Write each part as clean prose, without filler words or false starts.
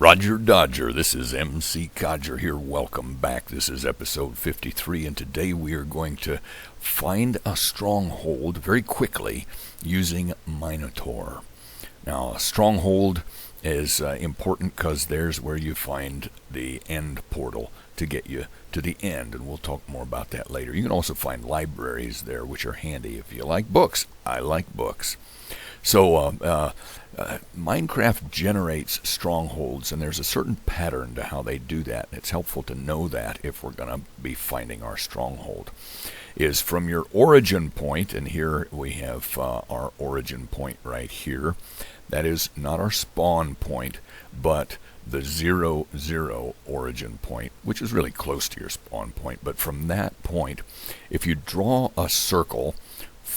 Roger Dodger, this is MC Codger here. Welcome back. This is episode 53, and today we are going to find a stronghold very quickly using Minutor. Now, a stronghold is important because there's where you find the end portal to get you to the end, and we'll talk more about that later. You can also find libraries there, which are handy if you like books. I like books. So, Minecraft generates strongholds, and there's a certain pattern to how they do that. It's helpful to know that if we're going to be finding our stronghold. Is from your origin point, and here we have our origin point right here. That is not our spawn point, but the 0, 0 origin point, which is really close to your spawn point. But from that point, if you draw a circle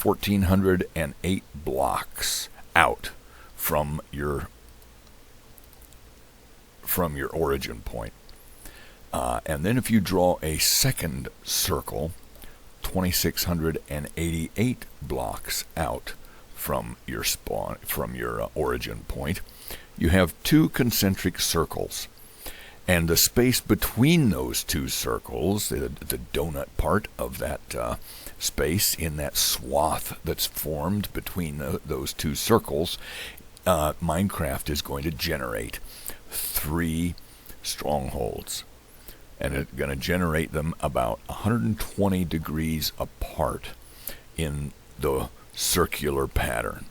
1,408 blocks out from your origin point, and then if you draw a second circle 2,688 blocks out from your origin point, you have two concentric circles, and the space between those two circles, the donut part of that space in that swath that's formed between those two circles, Minecraft is going to generate 3 strongholds, and it's going to generate them about 120 degrees apart in the circular pattern.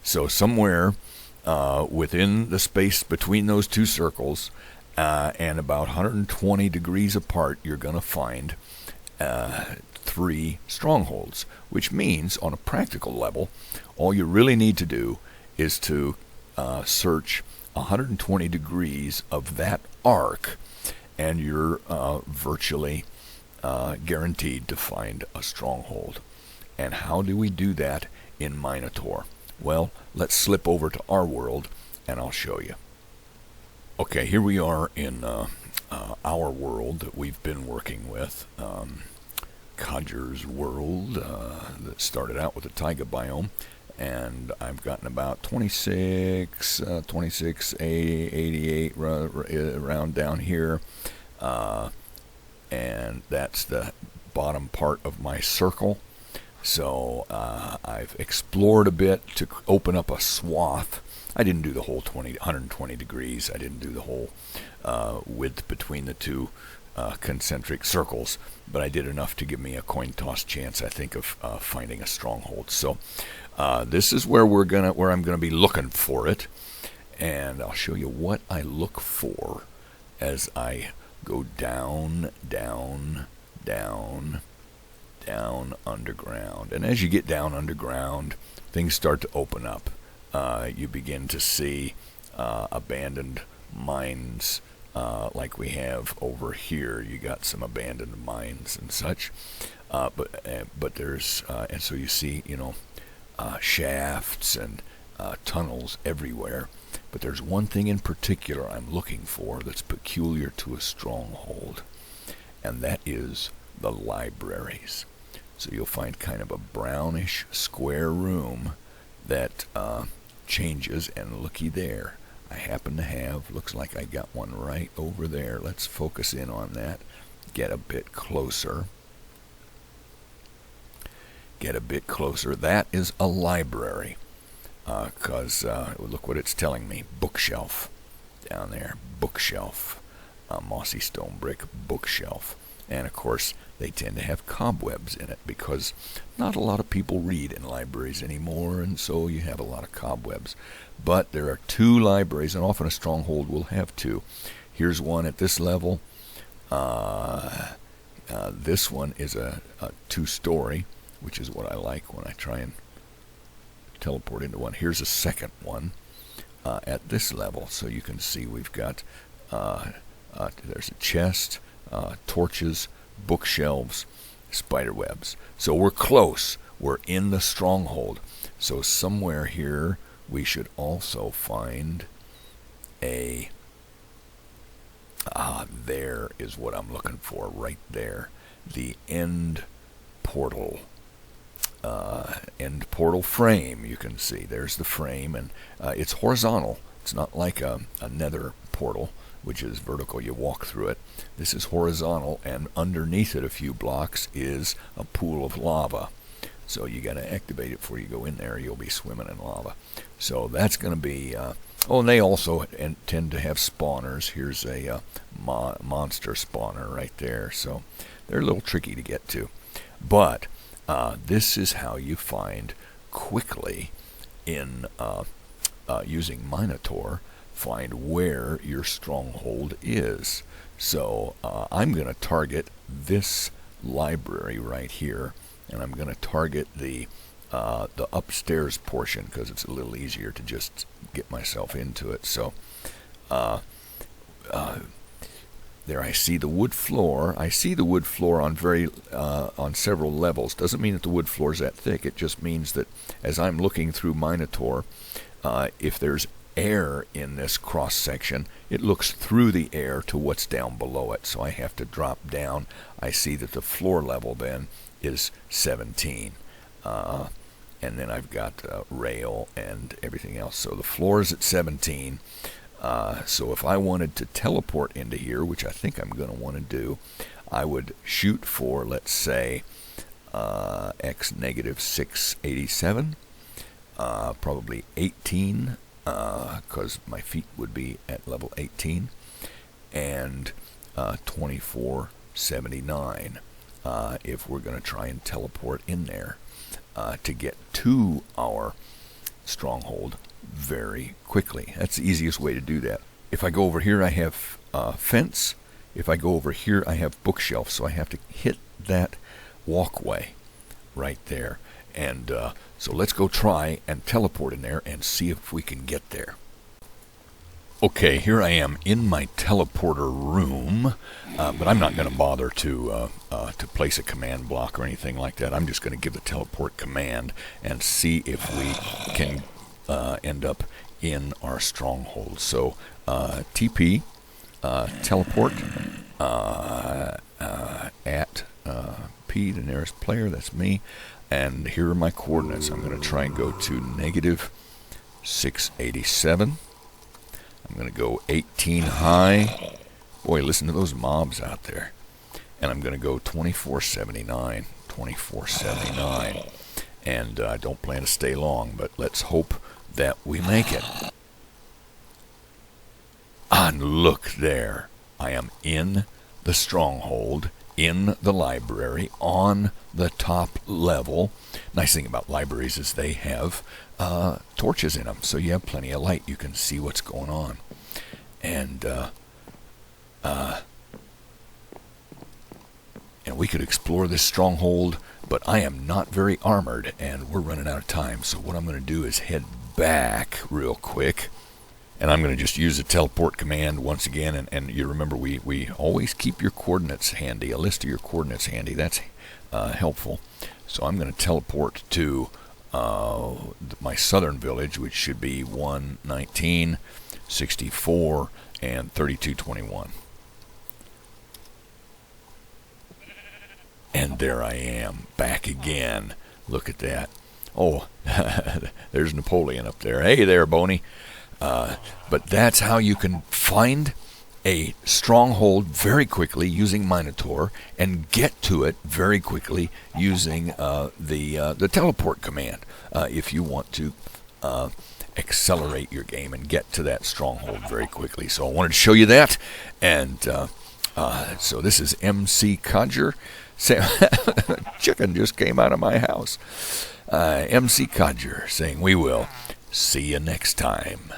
So somewhere within the space between those two circles and about 120 degrees apart, you're going to find 3 strongholds, which means on a practical level, all you really need to do is to search 120 degrees of that arc, and you're virtually guaranteed to find a stronghold. And how do we do that in Minutor? Well, let's slip over to our world and I'll show you. Okay, here we are in our world that we've been working with. Codger's world that started out with a taiga biome, and I've gotten about 26, 88 around down here, and that's the bottom part of my circle. So I've explored a bit to open up a swath. I didn't do the whole 120 degrees. I didn't do the whole width between the two concentric circles, but I did enough to give me a coin toss chance, I think, of finding a stronghold. So this is where I'm gonna be looking for it, and I'll show you what I look for as I go down, down, down, down underground. And as you get down underground, things start to open up. You begin to see abandoned mines. Like we have over here. You got some abandoned mines and such, but there's and so you see, shafts and tunnels everywhere. But there's one thing in particular I'm looking for that's peculiar to a stronghold, and that is the libraries. So you'll find kind of a brownish square room that changes, and looky there. I happen to have, looks like I got one right over there. Let's focus in on that. Get a bit closer. Get a bit closer. That is a library. Because look what it's telling me. Bookshelf. Down there. Bookshelf. Mossy stone brick bookshelf. And of course, they tend to have cobwebs in it because not a lot of people read in libraries anymore, and so you have a lot of cobwebs. But there are 2 libraries, and often a stronghold will have 2. Here's one at this level. This one is a 2-story, which is what I like when I try and teleport into one. Here's a second one at this level, so you can see we've got there's a chest, torches, bookshelves, spider webs. So we're close. We're in the stronghold. So somewhere here we should also find a there is what I'm looking for right there. The end portal. End portal frame. You can see there's the frame, and it's horizontal. It's not like a nether portal, which is vertical, you walk through it. This is horizontal, and underneath it a few blocks is a pool of lava. So you got to activate it before you go in there. You'll be swimming in lava. So that's going to be... oh, and they also tend to have spawners. Here's a monster spawner right there. So they're a little tricky to get to. But this is how you find quickly in using Minutor, find where your stronghold is. So I'm going to target this library right here, and I'm going to target the upstairs portion because it's a little easier to just get myself into it. So there I see the wood floor. I see the wood floor on on several levels. Doesn't mean that the wood floor is that thick. It just means that as I'm looking through Minutor, if there's air in this cross section, it looks through the air to what's down below it. So I have to drop down. I see that the floor level then is 17. And then I've got rail and everything else. So the floor is at 17. So if I wanted to teleport into here, which I think I'm going to want to do, I would shoot for, let's say, x negative 687, probably 18, because my feet would be at level 18, and 2479 if we're going to try and teleport in there to get to our stronghold very quickly. That's the easiest way to do that. If I go over here, I have fence. If I go over here, I have bookshelf. So I have to hit that walkway right there. And so let's go try and teleport in there and see if we can get there. Okay, here I am in my teleporter room, but I'm not going to bother to place a command block or anything like that. I'm just going to give the teleport command and see if we can end up in our stronghold. So TP teleport at P, the nearest player. That's me. And here are my coordinates. I'm going to try and go to negative 687. I'm going to go 18 high. Boy, listen to those mobs out there. And I'm going to go 2479. 2479. And I don't plan to stay long, but let's hope that we make it. And look there. I am in the stronghold, in the library, on the top level. Nice thing about libraries is they have torches in them, so you have plenty of light. You can see what's going on. And we could explore this stronghold, but I am not very armored, and we're running out of time. So what I'm going to do is head back real quick, and I'm going to just use the teleport command once again. And you remember, we always keep your coordinates handy, a list of your coordinates handy. That's helpful. So I'm going to teleport to my southern village, which should be 119, 64, and 3221. And there I am, back again. Look at that. Oh, there's Napoleon up there. Hey there, Boney. But that's how you can find a stronghold very quickly using Minutor and get to it very quickly using the teleport command if you want to accelerate your game and get to that stronghold very quickly. So I wanted to show you that. And so this is MC Codger. Chicken just came out of my house. MC Codger saying we will see you next time.